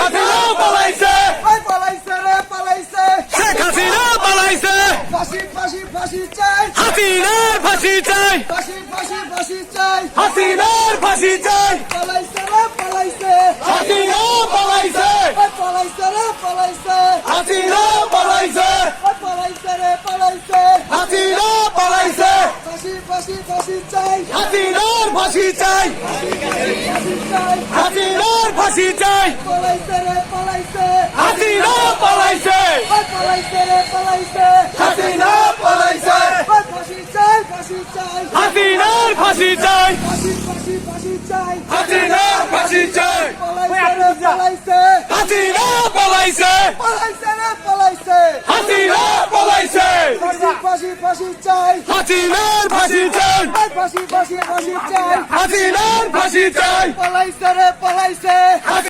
হাসিনা পালাইছে ওই পালাইছে রে পালাইছে শেখ হাসিনা পালাইছে ফাঁসি ফাঁসি ফাঁসি চাই হাসিনার ফাঁসি চাই ফাঁসি ফাঁসি ফাঁসি চাই হাসিনার ফাঁসি চাই পালাইছে রে পালাইছে হাসিনা পালাইছে ওই পালাইছে রে পালাইছে হাসিনা পালাইছে ওই পালাইছে রে পালাইছে হাসিনা পালাইছে ফাঁসি ফাঁসি ফাঁসি চাই হাসিনার ফাঁসি চাই ফাঁসি চাই হাসিনার ফাঁসি চাই পালাইছে রে পালাইছে হাসিনা পালাইছে ওই পালাইছে রে পালাইছে হাসিনা পালাইছে ওই ফাঁসি চাই ফাঁসি চাই হাসিনার ফাঁসি চাই ফাঁসি ফাঁসি ফাঁসি চাই হাসিনার ফাঁসি চাই পালাইছে রে পালাইছে হাসিনা পালাইছে পালাইছে রে পালাইছে হাসিনা পালাইছে ফাঁসি ফাঁসি ফাঁসি চাই হাসিনার ফাঁসি চাই ওই ফাঁসি ফাঁসি ফাঁসি চাই হাসিনার ফাঁসি চাই পালাইছে রে পালাইছে